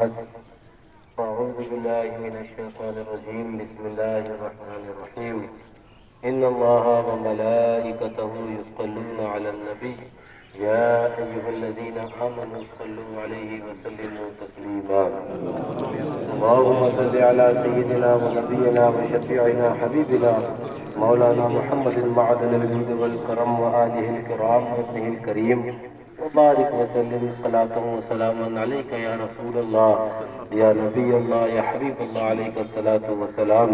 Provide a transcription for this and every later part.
أحد. أعوذ بالله من الشيطان الرجيم. بسم الله الرحمن الرحيم. إن الله وملائكته يصلون على النبي يا أيها الذين آمنوا صلوا عليه وسلموا تسليما. اللهم صل على سيدنا ونبينا وشفيعنا حبيبنا مولانا محمد معدن الجود والكرم وآله الكرام وابنه الكريم وبارك وسلم صلاة وسلاما عليك يا رسول الله يا نبي الله يا حبيب الله عليك الصلاة والسلام.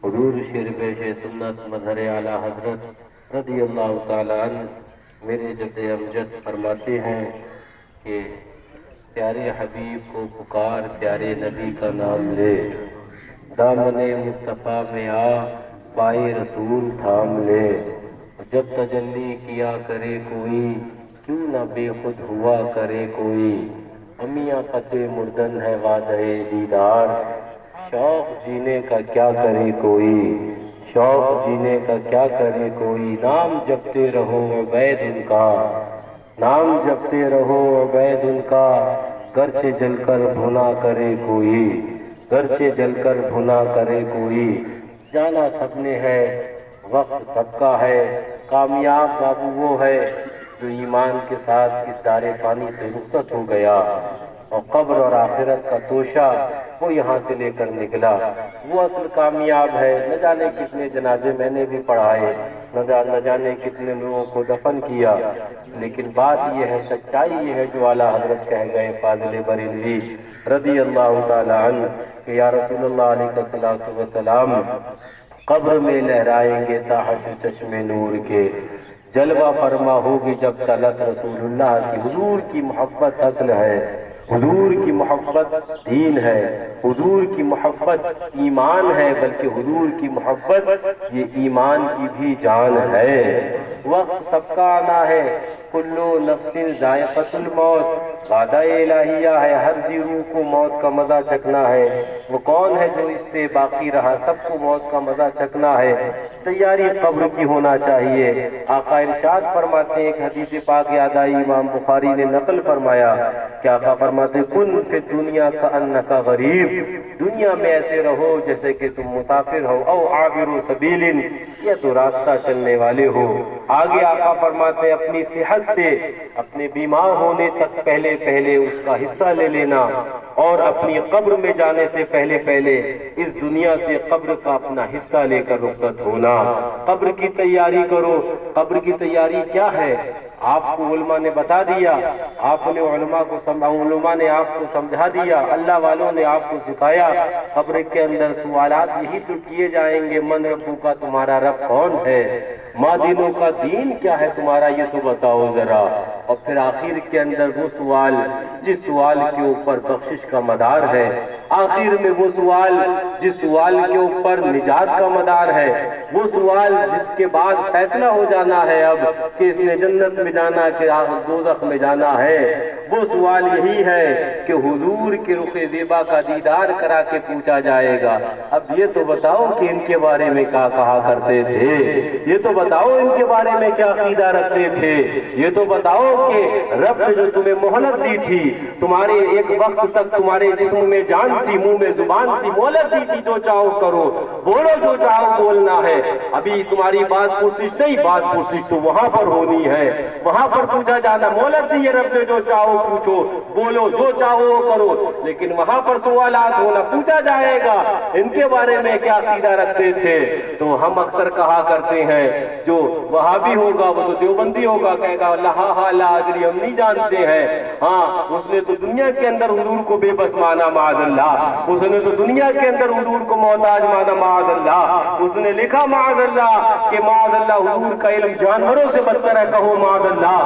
حضور شیر پیش سنت مظہر اعلیٰ حضرت رضی اللہ تعالی عنہ میرے جد امجد فرماتے ہیں کہ پیارے حبیب کو پکار، پیارے نبی کا نام لے، دامن مصطفیٰ میں آ پائے رسول تھام لے. جب تجلی کیا کرے کوئی کیوں نہ بے خود ہوا کرے کوئی، امیاں پسے مردن ہے وعدہ دیدار، شوق جینے کا کیا کرے کوئی، شوق جینے کا کیا کرے کوئی. نام جپتے رہو عبید ان کا، نام جپتے رہو عبید ان کا، گرچہ جل کر بھنا کرے کوئی، گرچہ جل کر بھنا کرے کوئی. جانا سب نے ہے وقت سب کا ہے، کامیاب بابو وہ ہے جو ایمان کے ساتھ اس دار فانی سے رخصت ہو گیا اور قبر اور آخرت کا توشہ وہ یہاں سے لے کر نکلا. وہ اصل کامیاب ہے. نہ جانے کتنے جنازے میں نے بھی پڑھائے، نہ جانے کتنے لوگوں کو دفن کیا، لیکن بات یہ ہے، سچائی یہ ہے جو اعلیٰ حضرت کہہ گئے فاضل بریلوی رضی اللہ تعالی عنہ کہ یا رسول اللہ علیہ الصلوۃ والسلام قبر میں لہرائیں گے تاحت چشم نور کے، جلوہ فرما ہوگی جب طلعت رسول اللہ کی. حضور کی محبت اصل ہے، حضور کی محبت دین ہے، حضور کی محبت ایمان ہے، بلکہ حضور کی محبت یہ ایمان کی بھی جان ہے. وقت سب کا آنا ہے، کلو نفس ذائقۃ الموت، وعدہ الہیہ ہے، ہر ذی روح کو موت کا مزہ چکھنا ہے. وہ کون ہے جو اس سے باقی رہا؟ سب کو موت کا مزہ چکھنا ہے. تیاری قبر کی ہونا چاہیے. آقا ارشاد فرماتے ہیں، ایک حدیث پاک یاد آئی، امام بخاری نے نقل فرمایا کہ آقا فرماتے کن فی دنیا کأنک غریب، دنیا میں ایسے رہو جیسے کہ تم مسافر ہو، او عابر سبیل، یا تو راستہ چلنے والے ہو. آگے آقا فرماتے ہیں اپنی صحت سے اپنے بیمار ہونے تک پہلے اس کا حصہ لے لینا، اور اپنی قبر میں جانے سے پہلے اس دنیا سے قبر کا اپنا حصہ لے کر رخصت ہونا. قبر کی تیاری کرو. قبر کی تیاری کیا ہے؟ آپ کو علماء نے بتا دیا، آپ نے علماء نے آپ کو سمجھا دیا، اللہ والوں نے آپ کو سکھایا. قبر کے اندر سوالات یہی تو کیے جائیں گے، من ربوں کا، تمہارا رب کون ہے؟ ماں دینوں کا دین کیا ہے تمہارا، یہ تو بتاؤ ذرا. اور پھر آخر کے اندر وہ سوال جس سوال کے اوپر بخشش کا مدار ہے، آخر میں وہ سوال جس سوال کے اوپر نجات کا مدار ہے، وہ سوال جس کے بعد فیصلہ ہو جانا ہے اب کہ اس نے جنت میں جانا کہ دوزخ میں جانا ہے. وہ سوال یہی ہے کہ حضور کے رخ زیبا کا دیدار کرا کے پوچھا جائے گا. اب یہ تو بتاؤ کہ ان کے بارے میں کیا کہا کرتے تھے، یہ تو بتاؤ ان کے بارے میں کیا عقیدہ رکھتے تھے، یہ تو بتاؤ کہ رب نے جو تمہیں مہلت دی تھی، تمہارے ایک وقت تک تمہارے جسم میں جان تھی، منہ میں زبان تھی، مہلت دی تھی، جو چاہو کرو، بولو جو چاہو بولنا ہے. ابھی تمہاری بات پرسش نہیں، بات پرسش تو وہاں پر ہونی ہے، وہاں پر پوچھا جانا. مہلت دی ہے رب نے، جو چاہو پوچھو، بولو جو چاہو کرو، لیکن وہاں پر سوالات ہونا، پوچھا جائے گا ان کے بارے میں کیا عقیدہ رکھتے تھے. تو ہم اکثر کہا کرتے ہیں جو وہابی ہوگا وہ تو دیوبندی ہوگا، کہے گا لا ادری، ہم نہیں جانتے ہیں. ہاں اس نے تو دنیا کے اندر حضور کو بے بس مانا معاذ اللہ، اس نے تو دنیا کے اندر حضور کو محتاج مانا معاذ اللہ، اس نے لکھا معاذ اللہ کہ معاذ اللہ حضور کا علم جانوروں سے بدتر ہے، کہو معاذ اللہ.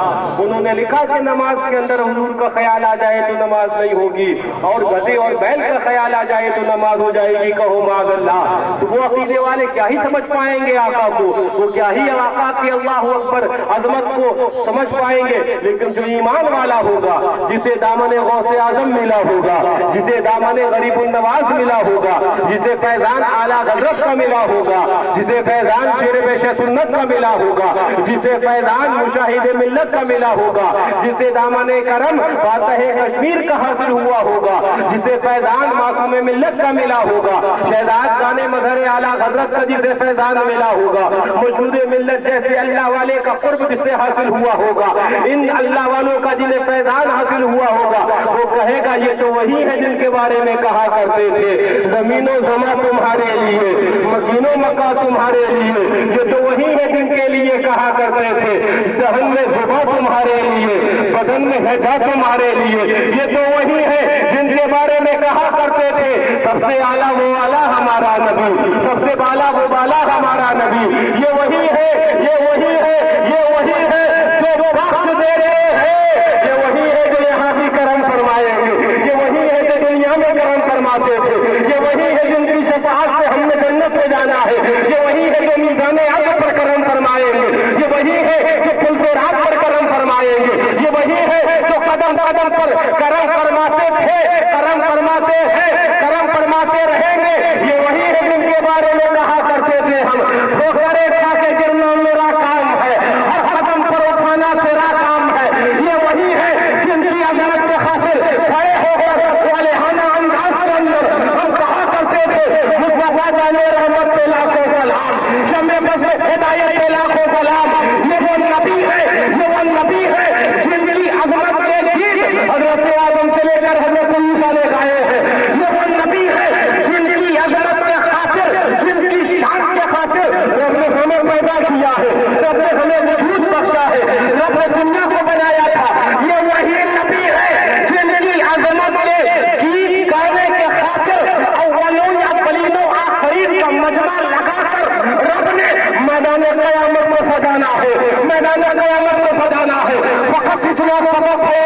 انہوں نے لکھا کہ نماز کے اندر حضور کا خیال آ جائے تو نماز نہیں ہوگی، اور گدھے اور بیل کا خیال آ جائے تو نماز ہو جائے گی، کہو معاذ اللہ. تو وہ عقیدے والے کیا ہی سمجھ پائیں گے آقا کو، وہ کیا ہی آقا کی اللہ اکبر عظمت کو سمجھ پائیں گے. لیکن جو ایمان والا ہوگا، جسے دامن غوث اعظم ملا ہوگا، جسے دامن غریب النواز ملا ہوگا، جسے فیضان اعلیٰ حضرت کا ملا ہوگا، جسے فیضان شیر پیش سنت کا ملا ہوگا، جسے فیضان مشاہد ملت کا ملا ہوگا، جسے دامن کرم کرم فاتح کشمیر کا حاصل ہوا ہوگا، جسے فیضان معصوم ملت کا ملا ہوگا، شہزاد گانے مظہر اعلیٰ حضرت کا جسے فیضان ملا ہوگا، موجود ملت جیسے اللہ والے کا قرب جسے حاصل ہوا ہوگا، ان اللہ والوں کا جنہیں فیضان حاصل ہوا ہوگا، وہ کہے گا یہ تو وہی ہے جن کے بارے میں کہا کرتے تھے زمین و زماں تمہارے لیے، مکین و مکہ تمہارے لیے، یہ تو وہی ہے جن کے لیے کہا کرتے تھے دہن میں زبا تمہارے لیے، بدن میں ہجا تمہارے لیے، یہ تو وہی ہے جن کے بارے میں کہا کرتے تھے سب سے اعلیٰ وہ اعلیٰ ہمارا نبی، سب سے بالا وہ بالا ہمارا نبی، یہ وہی ہے، یہ وہی ہے، یہ وہی ہے جو بخش دے رہے ہیں، یہ وہی ہے جو یہاں بھی کرم فرمائیں گے، یہ وہی ہے جو دنیا میں کرم فرماتے تھے، یہ وہی ہے جن کی شفاعت سے ہم نے جنت میں جانا ہے، یہ وہی ہے جو میزان عدل پر کرم فرمائیں گے، یہ وہی ہے جو پل صراط پر کرم فرمائیں گے، یہ وہی ہے جو قدم قدم پر کرم فرماتے تھے، کرم فرماتے ہیں، کرم فرماتے رہیں گے، یہ وہی ہے جن کے بارے میں کہا کرتے تھے ہم ٹھوکریں کھا کے گرنا میرا کام ہے، ہر قدم پر اٹھانا تیرا کام ہے، یہ وہی ہے جن کی عظمت کے خاطر کھڑے ہو کر والہانہ انداز کے اندر ہم کہا کرتے تھے مصطفیٰ جان رحمت پہ لاکھوں سلام، شمع بس ہدایت پہ لاکھوں سلام، یہ وہ نبی ہے، یہ وہ نبی ہے جن کی عظمت کے گیت حضرت آدم سے لے کر حضرت موسیٰ نے گائے ہیں، یہ وہ نبی ہے جن کی عظمت کے خاطر، جن کی شان کے خاطر رب نے ہمیں پیدا کیا ہے، رب نے ہمیں وجود بخشا ہے، رب نے دنیا کو بنایا تھا، یہ وہی نبی ہے جن کی عظمت کے گیت گانے کے خاطر اولوں یا پلیدوں آخرین کا مجمع لگا کر رب نے میدان قیامت کو سجانا ہے، میدان قیامت کو سجانا ہے، فقط اتنا سبق ہے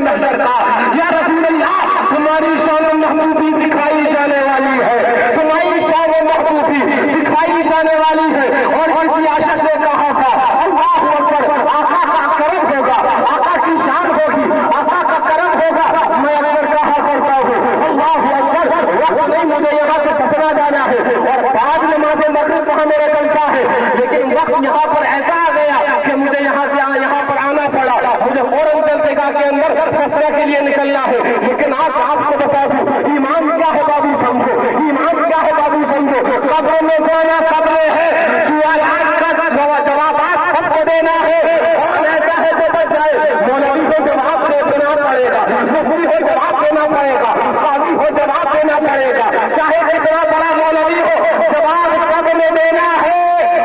محشر کا، یا رسول اللہ تمہاری شان و محبوبی دکھائی جانے والی ہے، تمہاری شان و محبوبی دکھائی جانے والی ہے، اور ان کی عاشق نے کہا تھا اللہ اکبر، آقا کا کرم ہوگا، آقا کی شان ہوگی، آقا کا کرم ہوگا، میں اکبر کہا کرتا ہوں اللہ اکبر، وقت نہیں مجھے یہاں سے پھنسنا جانا ہے، اور بعد نماز مغرب وہاں میرا چلتا ہے، لیکن وقت یہاں پر ایسا آ گیا کہ مجھے یہاں سے یہاں پر آنا پڑا، مجھے فوراً جلسہ کے اندر فیصلہ کے لیے نکلنا ہے، لیکن آج آپ کو بتا دوں ایمان کیا ہے بابو سمجھو، ایمان کیا ہے بابو سمجھو، قبر میں جانا قبر ہے، سوالات کا جوابات سب کو دینا ہے، اور ایسا ہے جو بچ جائے مولوی کو جواب دینا پڑے گا، مفتی کو جواب دینا پڑے گا، قاضی کو جواب دینا پڑے گا، چاہے کتنا بڑا مولوی ہو جواب سب نے دینا ہے،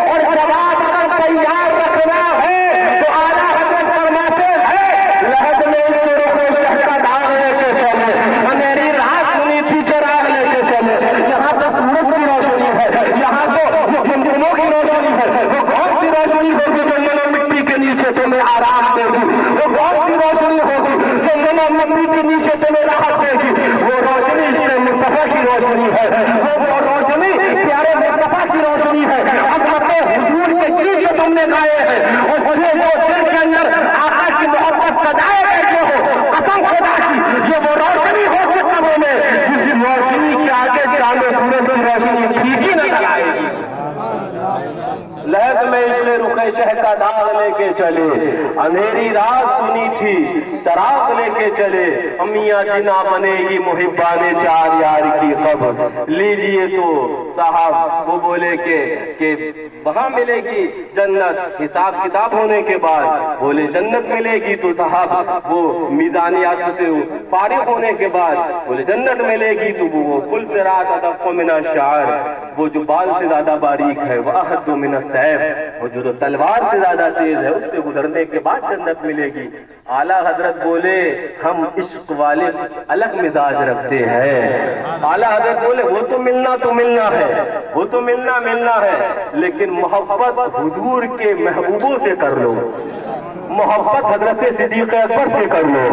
اور جواب اگر تیار رکھنا ہے تو اعلیٰ حضرت فرماتے ہیں لحد میں شہ کا داغ لے کے چلے، اندھیری رات سنی تھی چراغ لے کے چلے، یہاں تو سورج کی روشنی ہے، یہاں تو گنگنوں کی روشنی ہے، وہ کون سی روشنی ہوگی جو جنگل مٹی کے نیچے تمہیں آرام دے گی، وہ کون سی روشنی ہوگی جو جنگل مٹی کے نیچے تمہیں راحت دے گی، وہ روشنی اس کے مصطفیٰ کی روشنی ہے، وہ روشنی پیارے مصطفیٰ کی روشنی ہے، حضرت حضور کے گیت جو تم نے گائے ہیں، اور مجھے جو دل کے اندر آقا کی محبت سجائے بیٹھے ہو قسم خدا کی، یہ وہ روشنی ہو سکتا میں جس روشنی کے آگے چاند سورج کی روشنی پھیکی نظر آئے گی، لہد میں اس نے رخ شہ کا داغ لے کے چلے، اندھیری رات سنی تھی چراغ لے کے چلے، امیاں جنا بنے گی محبان چار یار کی قبر، لیجئے تو صاحب وہ بولے کہ وہاں ملے گی جنت حساب کتاب ہونے کے بعد، بولے جنت ملے گی تو صاحب وہ میزانیات سے فارغ ہونے کے بعد، بولے جنت ملے گی تو وہ پل صراط ادق من الشعر، وہ جو بال سے زیادہ باریک ہے، وہ احد من السیف، وہ جو تلوار سے زیادہ تیز ہے، اس سے گزرنے کے بعد جنت ملے گی۔ اعلیٰ حضرت بولے ہم عشق والے الگ مزاج رکھتے ہیں، اعلیٰ حضرت بولے وہ تو ملنا ہے، وہ تو ملنا ہے، لیکن محبت حضور کے محبوبوں سے کر لو، محبت حضرت صدیق اکبر سے کر لو،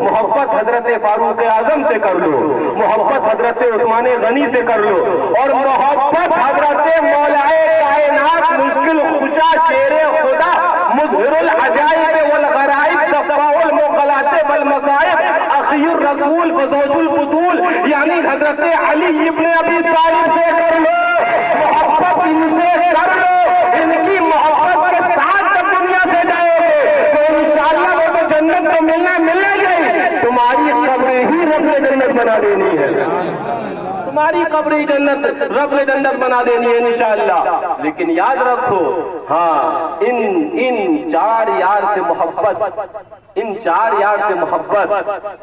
محبت حضرت فاروق اعظم سے کر لو، محبت حضرت عثمان غنی سے کر لو، اور محبت حضرت مولائے کائنات مشکل خچا شیر خدا مظہر العجائب والغرائب دفاع المغلات والمصائب اخی الرسول وزوج البطول، یعنی حضرت علی ابن ابی طالب سے کر لو، محبت ان سے کر لو، ان کی محبت کے ساتھ جب دنیا سے جائے تو انشاءاللہ وہ تو جنت تو ملنا گئی، تمہاری قبریں ہی رب نے جنت بنا دینی ہے، تمہاری قبر جنت رب نے جنت بنا دینی ہے انشاءاللہ۔ لیکن یاد رکھو، ہاں ان چار یار سے محبت، ان چار یار سے محبت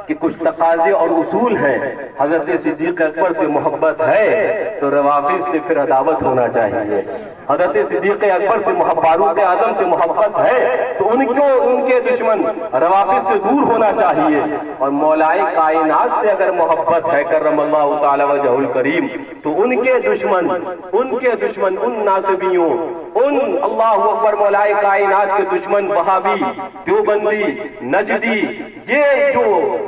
کے کچھ تقاضے اور اصول ہیں۔ حضرت صدیق اکبر سے محبت ہے تو روافض سے پھر عداوت ہونا چاہیے۔ حضرت صدیق اکبر سے فاروق اعظم سے محبت ہے تو ان کے دشمن روافض سے دور ہونا چاہیے، اور مولائے کائنات سے اگر محبت ہے کرم اللہ تعالی وجہ الکریم تو ان کے دشمن ان ناصبیوں، ان اللہ اکبر مولائے کائنات کے دشمن وہابی، دیوبندی، نجدی، یہ جو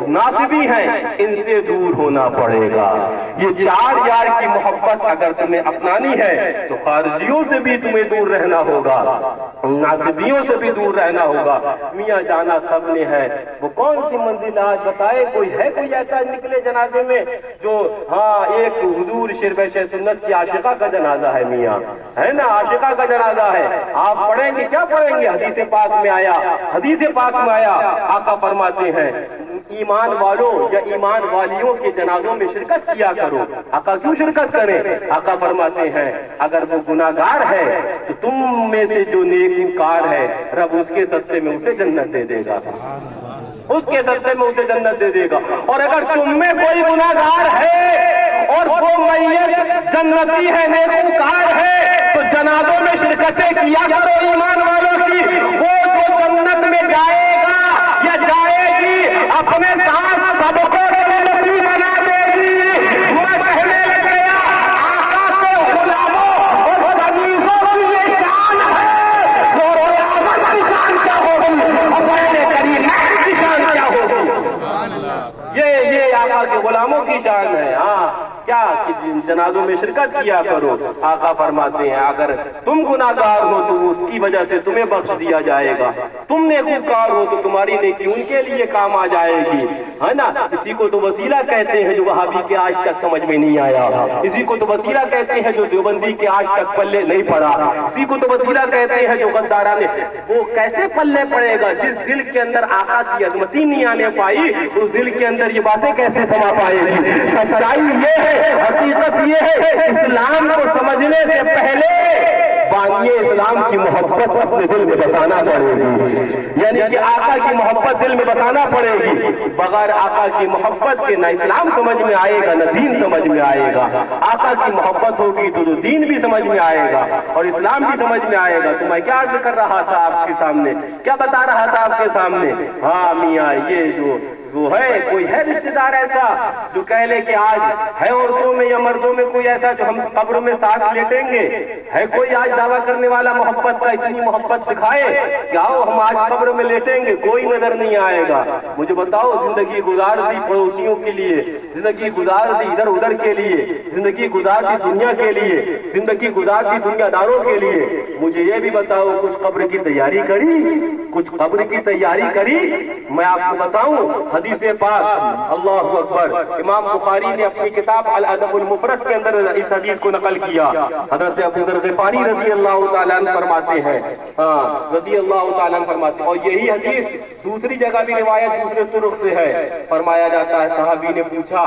ناصبی ہیں ان سے دور ہونا پڑے گا۔ یہ چار یار کی محبت اگر تمہیں اپنانی ہے تو خارجیوں سے بھی تمہیں دور رہنا ہوگا، ناصبیوں سے بھی دور رہنا ہوگا۔ میاں جانا سب نے ہے، وہ کون سی منزل آج بتائے؟ کوئی ایسا نکلے جنازے میں جو ایک حضور شرف سنت کی عاشقہ کا جنازہ ہے، میاں ہے نا، عاشقہ کا جنازہ ہے، آپ پڑھیں گے کیا پڑھیں گے؟ حدیث پاک میں آیا آقا فرماتے ہیں ایمان والوں یا ایمان والیوں کے جنازوں میں شرکت کیا کرو۔ آقا کیوں شرکت کریں؟ آقا فرماتے ہیں اگر وہ گناہگار ہے تو تم میں سے جو نیکوکار ہے رب اس کے صدقے میں اسے جنت دے دے گا، اس کے صدقے میں اسے جنت دے دے گا۔ اور اگر تم میں کوئی گناہگار ہے اور وہ میت جنتی ہے، نیکوکار ہے، تو جنازوں میں شرکتیں کیا کرو ایمان والوں کی۔ وہ جو جنت میں جائے گا یا جائے گی اپنے ساتھ سب کو جنتی بنا دے گی۔ میں کہنے لگ گیا آقا کے غلاموں اور تمیزوں کی یہ شان ہے، اور قیامت کی شان کیا ہوگی اور قرآن کریم کی شان کیا ہوگی؟ یہ آقا کے غلاموں کی شان ہے۔ کیا جنازوں میں شرکت کیا کرو۔ آقا فرماتے ہیں اگر تم گناہگار ہو تو اس کی وجہ سے تمہیں بخش دیا جائے گا، تم نیکوکار ہو تو تمہاری نیکی ان کے لیے کام آ جائے گی، ہے نا۔ اسی کو تو وسیلہ کہتے ہیں جو وہابی کے آج تک سمجھ میں نہیں آیا، اسی کو تو وسیلہ کہتے ہیں جو دیوبندی کے آج تک پلے نہیں پڑا، اسی کو تو وسیلہ کہتے ہیں جو غدارہ نے۔ وہ کیسے پلے پڑے گا؟ جس دل کے اندر آقا کی عظمتی نہیں آنے پائی اس دل کے اندر یہ باتیں کیسے سما پائے گی؟ سچائی یہ ہے، حقیقت یہ ہے، اسلام کو سمجھنے سے پہلے بانی اسلام کی محبت اپنے دل میں بسانا پڑے گی، یعنی کہ آقا کی محبت دل میں بسانا پڑے گی۔ بغیر آقا کی محبت کے نہ اسلام سمجھ میں آئے گا نہ دین سمجھ میں آئے گا۔ آقا کی محبت ہوگی تو دین بھی سمجھ میں آئے گا اور اسلام بھی سمجھ میں آئے گا۔ تو میں کیا عرض کر رہا تھا آپ کے سامنے، کیا بتا رہا تھا آپ کے سامنے؟ میاں یہ جو ہے کوئی ہے رشتہ دار ایسا جو کہہ لے کہ آج ہے عورتوں میں یا مردوں میں کوئی ایسا جو ہم قبر میں ساتھ لیٹیں گے؟ ہے کوئی آج دعویٰ کرنے والا محبت کا؟ اتنی محبت دکھائے کہ آؤ ہم آج قبر میں لیٹیں گے، کوئی نظر نہیں آئے گا۔ مجھے بتاؤ زندگی گزار دی پڑوسیوں کے لیے، زندگی گزار دی ادھر ادھر کے لیے، زندگی گزار دی دنیا کے لیے، زندگی گزار دی دنیا داروں کے لیے، مجھے یہ بھی بتاؤ کچھ قبر کی تیاری کری؟ کچھ قبر کی تیاری کری؟ میں آپ کو بتاؤں حدیث پاک، اللہ اکبر، امام بخاری نے اپنی کتاب الادب المفرد کے اندر اس حدیث کو نقل کیا۔ حضرت ابو ذر غفاری رضی اللہ تعالیٰ عنہ فرماتے ہیں، رضی اللہ تعالیٰ عنہ فرماتے ہیں، اور یہی حدیث دوسری جگہ بھی روایت دوسرے طرق سے ہے۔ فرمایا جاتا ہے صحابی نے پوچھا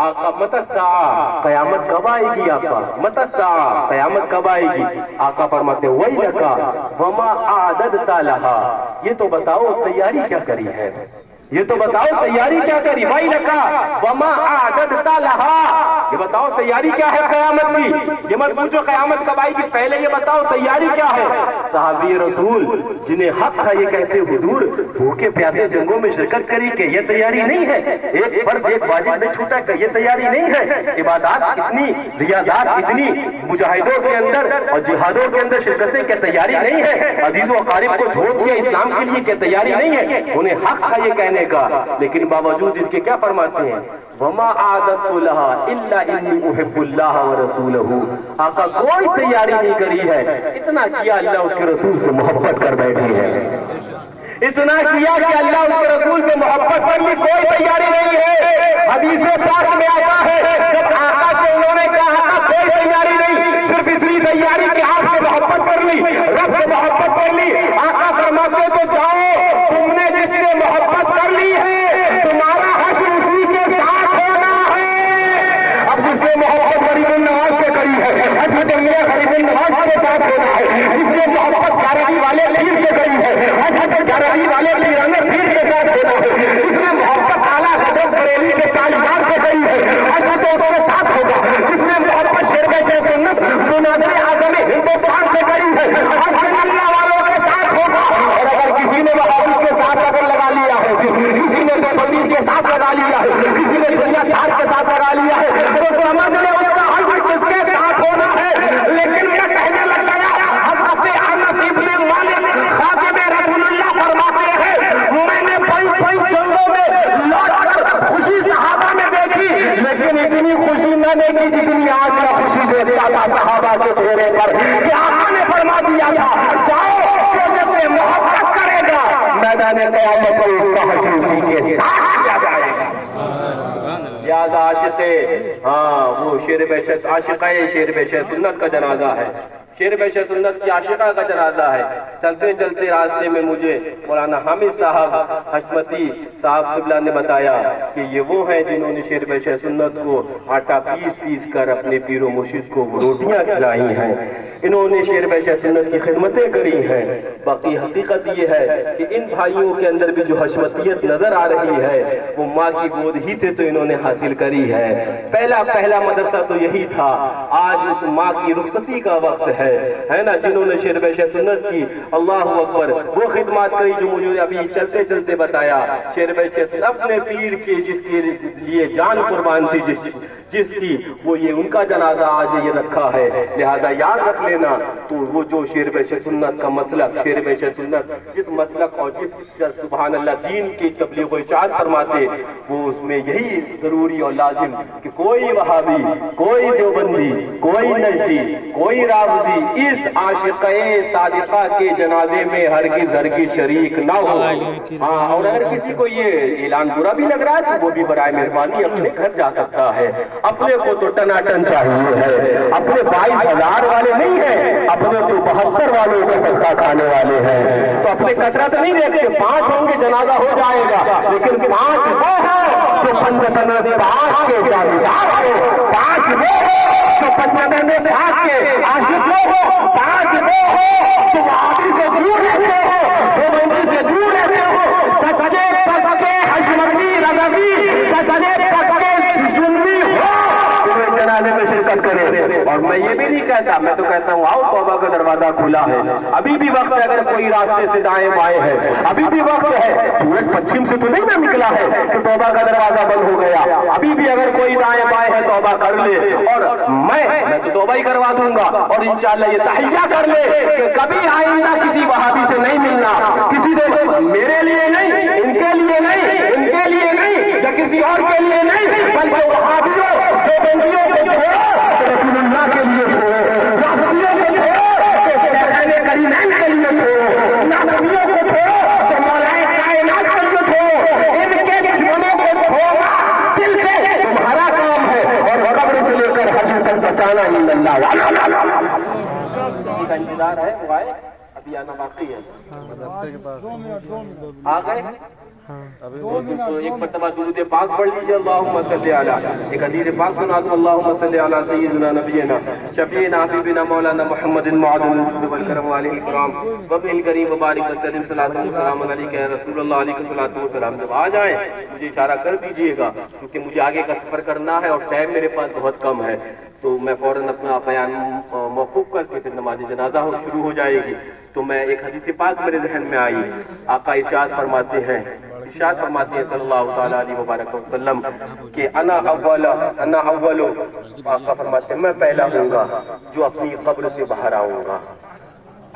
آقا متی الساعہ، قیامت کب آئے گی؟ آقا متی الساعہ، قیامت کب آئے گی؟ آقا فرماتے ہیں ویلک وما اعددت لہا، یہ تو بتاؤ تیاری کیا کری ہے، یہ تو بتاؤ تیاری کیا کری؟ ویلک وما اعددت لہا، یہ بتاؤ تیاری کیا ہے قیامت کی؟ یہ مت پوچھو قیامت کب آئے گی، پہلے یہ بتاؤ تیاری کیا ہے۔ صحابی رسول جنہیں حق تھا یہ کہتے حضور بھوکے پیاسے جنگوں میں شرکت کری کہ یہ تیاری نہیں ہے، ایک فرض ایک واجب نہیں چھوٹا کہ یہ تیاری نہیں ہے، عبادات اتنی، ریاضات اتنی، مجاہدوں کے اندر اور جہادوں کے اندر شرکتیں کہ تیاری نہیں ہے، عزیز و اقارب کو چھوڑ دیا اسلام کے لیے کہ تیاری نہیں ہے۔ انہیں حق تھا یہ کہنے کا، لیکن باوجود اس کے کیا فرماتے ہیں؟ وما اعددت لها الا انی احب اللہ ورسولہ، آقا کوئی تیاری نہیں کری ہے، اتنا کیا اللہ اس کے رسول سے محبت کر بیٹھے ہیں، اتنا کیا کہ اللہ اس کے رسول سے محبت کر لی، کوئی تیاری نہیں ہے۔ حدیث پاک میں آتا ہے جب آقا سے انہوں نے کہا آقا کوئی تیاری نہیں، صرف اتنی تیاری کہ آپ سے محبت کر لی، رب سے محبت کر لی۔ آقا فرماتے تو جاؤ تم نے جس سے محبت بریلی والے پیرانے پیر کے ساتھ ہونا ہے، جس نے محبت اعلیٰ حضرت بریلی کے تاجدار سے کری ہے حضرت اس کے ساتھ ہوگا، جس نے محبت شیخ سنت مناظر اعظم ہندوستان سے کری ہے حضرت اللہ والوں کے ساتھ ہوگا۔ اور اگر کسی نے وہابی کے ساتھ اگر لگا لیا ہے، کسی نے دیوبندی کے ساتھ لگا لیا ہے، کسی نے دنیا دار کے ساتھ لگا لیا ہے، تو سمجھ لے اس کا حل کس کے ساتھ ہونا ہے۔ لیکن یہ کہنے لگ گیا حضرت انس ابن مالک خادم رسول اللہ فرماتے ہیں میں نے کئی جنگوں میں لوٹ کر خوشی صحابہ میں دیکھی، لیکن اتنی خوشی نہ دیکھی جتنی آج میں خوشی دیکھتا تھا صحابہ کے چہرے پر، کہ آقا نے فرما دیا تھا جاؤ جس سے محبت کرے گا میدان قیامت کو اس کا حشر اسی کے ساتھ کیا جائے گا۔ لہذا عاشق وہ شیر بہشت عاشقہ شیر بہشت سنت کا جنازہ ہے، شیر بہشت سنت کی عاشقہ کا جنازہ ہے۔ چلتے چلتے راستے میں مجھے مولانا حامد صاحب حشمتی صاحب قبلہ نے بتایا کہ یہ وہ ہیں جنہوں نے شیر بہشت سنت کو آٹا پیس کر اپنے پیر و مرشد کو روٹیاں کھلائی ہیں، انہوں نے شیر بہشت سنت کی خدمتیں کری ہیں۔ باقی حقیقت یہ ہے کہ ان بھائیوں کے اندر بھی جو حشمتیت نظر آ رہی ہے وہ ماں کی گود ہی سے تو انہوں نے حاصل کری ہے۔ پہلا مدرسہ تو یہی تھا، آج اس ماں کی رخصتی کا وقت ہے نا، جنہوں نے شیر بہشت سنت کی اللہ اکبر وہ خدمات کری جو مجھے ابھی چلتے چلتے بتایا۔ شیر بہشت اپنے پیر کے جس کے لیے جان قربان تھی جس کی وہ یہ ان کا جنازہ آج یہ رکھا ہے، لہذا یاد رکھ لینا۔ تو وہ جو شیر بہشت سنت کا مسلک، شیر بہشت سنت جس مسلک اور جس سبحان اللہ دین کی تبلیغ و اشاعت فرماتے، وہ اس میں یہی ضروری اور لازم کہ کوئی وہابی، کوئی دیوبندی، کوئی نجدی، کوئی رافضی اس عاشقہ صادقہ کے جنازے میں ہرگز شریک نہ ہو۔ اور اگر کسی کو یہ اعلان برا بھی لگ رہا ہے تو وہ بھی برائے مہربانی اپنے گھر جا سکتا ہے۔ اپنے کو تو ٹناٹن چاہیے ہے، اپنے 22,000 والے نہیں ہیں، اپنے تو 72 والوں کا صدقہ کھانے والے ہیں، تو اپنے کثرت نہیں دیکھتے، 5 ہوں گے جنازہ ہو جائے گا، لیکن 5 وہ ہوں جو پنجتن 5 کے جانسار ہو، 5 وہ ہوں جو پنجتن 5 کے عاشق ہو، 5 وہ ہوں جو وہابی سے دور رہتے ہو، دیوبندی سے دور رہتے ہو، سچے پکے حشمتی رضوی سچے پکے سنی ہو جنازے میں شرکت کرے۔ اور میں یہ بھی نہیں کہتا، میں تو کہتا ہوں آؤ توبہ کا دروازہ کھلا ہے، ابھی بھی وقت ہے، اگر کوئی راستے سے دائیں بائیں ہے ابھی بھی وقت ہے، سورج پچھم سے تو نہیں نہ نکلا ہے کہ توبہ کا دروازہ بند ہو گیا، ابھی بھی اگر کوئی دائیں بائیں ہے توبہ کر لے، اور میں تو توبہ ہی کروا دوں گا، اور انشاءاللہ یہ تحیہ کر لے کہ کبھی آئندہ کسی وہابی سے نہیں ملنا، کسی سے میرے لیے نہیں، ان کے لیے نہیں، ان کے لیے نہیں یا کسی اور کے لیے نہیں، بلکہ وہابیوں دیوبندیوں کو چھوڑو رسول اللہ کے لیے چھوڑو، رافضیوں کو چھوڑو شیخین کریمین کے لیے چھوڑو، نبیوں کو چھوڑو مولا کائنات کے لیے چھوڑو، ان کے دشمنوں کو چھوڑنا دل سے تمہارا کام ہے، اور قبر سے لے کر حشر تک بچانا اللہ والا کا انتظار ہے، وہ آئے ابھی آنا باقی ہے، آ گئے تو ایک مرتبہ درود پاک پڑھ لیجیے اللہم صلی علی، ایک حدیث پاک سنا دو اللہم صلی علی سیدنا نبینا شفیعنا حبیبنا مولانا محمد معدن والکرم علیہ الکرام وابن الکریم وبارک وسلم صلاۃ و سلام علیک یا رسول اللہ علیہ صلاۃ و سلام۔ جب آ جائیں مجھے اشارہ کر دیجیے گا کیونکہ مجھے آگے کا سفر کرنا ہے اور ٹائم میرے پاس بہت کم ہے، تو میں فوراً اپنا بیان موقوف کر کے پھر نماز جنازہ شروع ہو جائے گی۔ تو میں ایک حدیث پاک میرے ذہن میں آئی، آقا ارشاد فرماتے ہیں صلی اللہ تعالیٰ علیہ وبارک وسلم کہ انا اول، آقا فرماتے ہیں میں پہلا ہوں گا جو اپنی قبر سے باہر آؤں گا،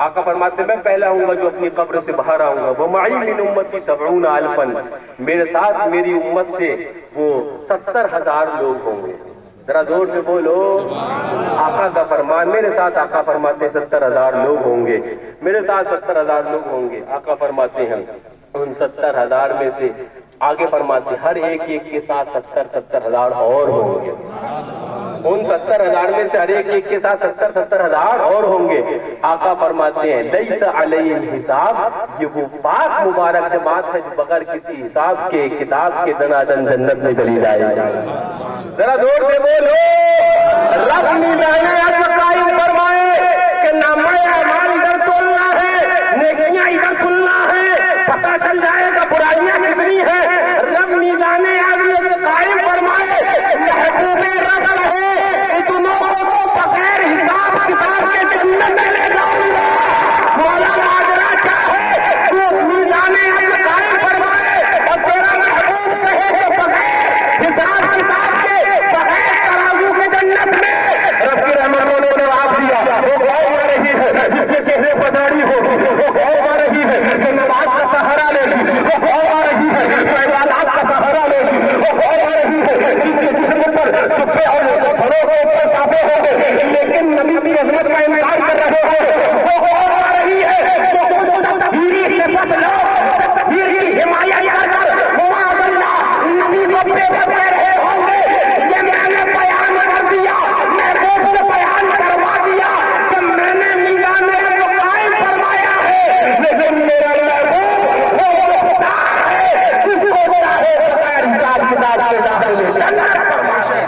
آقا فرماتے ہیں میں پہلا ہوں گا جو اپنی قبر سے باہر آؤں گا، وَمَعِي مِنْ أُمَّتِي 70,000 میرے ساتھ میری امت سے وہ 70,000 لوگ ہوں گے، ذرا زور سے بولو آقا کا فرمان، میرے ساتھ آقا فرماتے ہیں 70,000 لوگ ہوں گے، میرے ساتھ 70,000 لوگ ہوں گے، آقا فرماتے ہیں ان 70,000 میں سے آگے فرماتے ہیں ہر ایک کے ساتھ 70,000 اور ہوں گے، ان 70,000 میں سے ہر ایک کے ساتھ 70,000 اور ہوں گے، آقا فرماتے ہیں لیس علیہم حساب، یہ وہ پاک مبارک جماعت ہے جو بغیر کسی حساب کے کتاب کے دنادن جنت میں چلی جائے گی۔ ذرا زور سے بولو رب میدان عرض قائم فرمائے کہ نامہ اعمال ادھر تولنا ہے، نیکیاں ادھر تلنا ہے، صفے اور سروں کے اوپر صافے ہوں گے، لیکن نبی کی عظمت کا انکار کر رہے ہیں، وہ اور آ رہی ہے جو تکبیری صفت لو، تکبیر کی حمایت کر کر معاذ اللہ نبی کو بے بس کہہ رہے ہوں گے۔ یہ میں نے بیان کر دیا، میں خود سے بیان کروا دیا کہ میں نے میدان میں جو قائم فرمایا ہے، لیکن میرا محبوب وہ مختار ہے، جس کو چاہے بغیر حساب کتاب سے داخل جنت فرمائے۔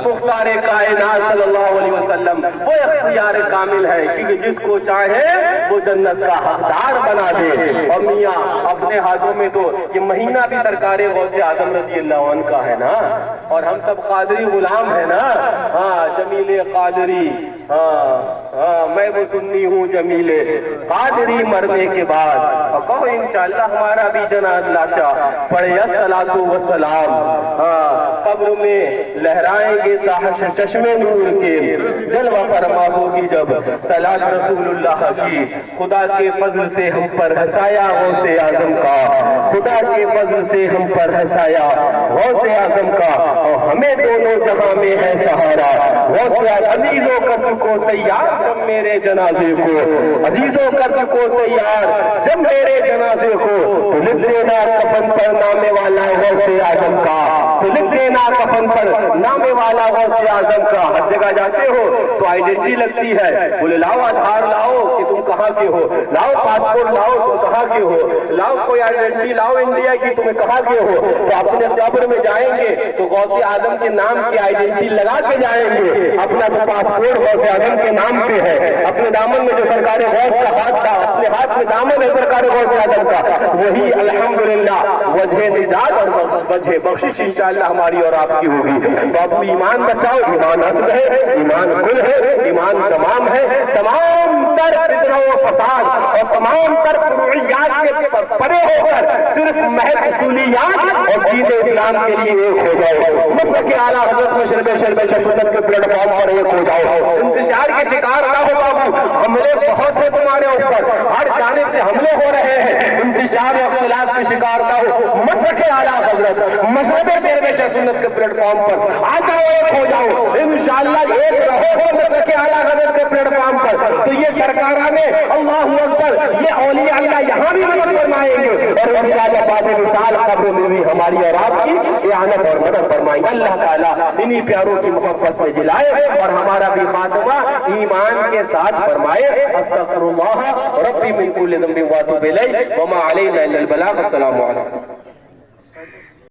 مختار کائنات صلی اللہ علیہ وسلم وہ اختیار کامل ہے کہ جس کو چاہے وہ جنت کا حقدار بنا دے۔ اور میاں اپنے ہاتھوں میں تو یہ مہینہ بھی سرکار غوث اعظم رضی اللہ عنہ کا ہے نا، اور ہم سب قادری غلام ہیں نا۔ ہاں جمیل قادری، ہاں میں وہ سنی ہوں جمیل قادری مرنے کے بعد، اور کہو انشاءاللہ ہمارا بھی جنازہ لاشا پڑھے الصلاۃ والسلام، ہاں قبر میں لہرائیں گے تاحش چشمے نور کے، جلوہ فرما ہوگی جب طلعت رسول اللہ کی، خدا کے فضل سے ہم پر ہے سایہ غوث اعظم کا، خدا کے فضل سے ہم پر ہے سایہ غوث اعظم کا، اور ہمیں دونوں جہاں میں ہے سہارا غوث عزیزوں کر چکو تیار جب میرے جنازے کو، عزیزوں کر چکو تیار جب میرے جنازے کو، تو لکھ دینا کفن پر نامے والا غوث اعظم کا، تو لکھ دینا کفن پر نامے والا غوث اعظم کا۔ ہر جگہ جاتے ہو تو آئیڈینٹی لگتی ہے، بولے لاؤ آدھار لاؤ کہ تم کہاں کے ہو، لاؤ پاسپورٹ لاؤ تم کہاں کے ہو، لاؤ کوئی آئیڈینٹی لاؤ انڈیا کی تمہیں کہاں کے ہو، تو اپنے قبر میں جائیں گے تو غوث اعظم کے نام کی آئیڈینٹی لگا کے جائیں گے، اپنا تو پاسپورٹ غوث اعظم کے نام پہ ہے، اپنے دامن میں جو سرکار غوث کا ہاتھ تھا، اپنے ہاتھ میں دامن ہے سرکار غوث اعظم کا، وہی الحمدللہ وجہ نجات اور وجہ بخشش انشاءاللہ ہماری اور آپ کی ہوگی۔ بابو ایمان بچاؤ، ایمان اصل ہے، ایمان گل ہے، ایمان تمام ہے، تمام تر فتنہ و فساد اور تمام تر فروعیات کے پرے ہو کر صرف محض اصولیات اور دین اسلام کے لیے ایک ہو جاؤ، مسلک اعلیٰ حضرت میں شرب سنت کے پلیٹ فارم پر ایک ہو جاؤ، انتشار کے شکار نہ ہو بابو، حملے بہت ہیں تمہارے اوپر، ہر جانب سے حملے ہو رہے ہیں، انتشار اور اختلاف کے شکار نہ ہو، مسلک اعلیٰ حضرت مذہب شرب سنت کے پلیٹ فارم پر آ جاؤ، ایک ہو جاؤ، انشاءاللہ ایک رہو گے مسلک اعلیٰ حضرت کے پلیٹ فارم پر، تو یہ سرکارانے اللہ اکبر، یہ اولیاء اللہ یہاں بھی مدد فرمائیں گے، اور انشاءاللہ بعد مثال قبر میں بھی ہماری اور آپ کی اعانت اور مدد فرمائیں گے۔ اللہ تعالیٰ انہی پیاروں کی محبت میں جلائے اور ہمارا بھی خاتمہ ایمان کے ساتھ فرمائے۔ استغفر اللہ ربی من کل ذنب واتوب الیہ وما علینا الا البلاغ۔ السلام علیکم۔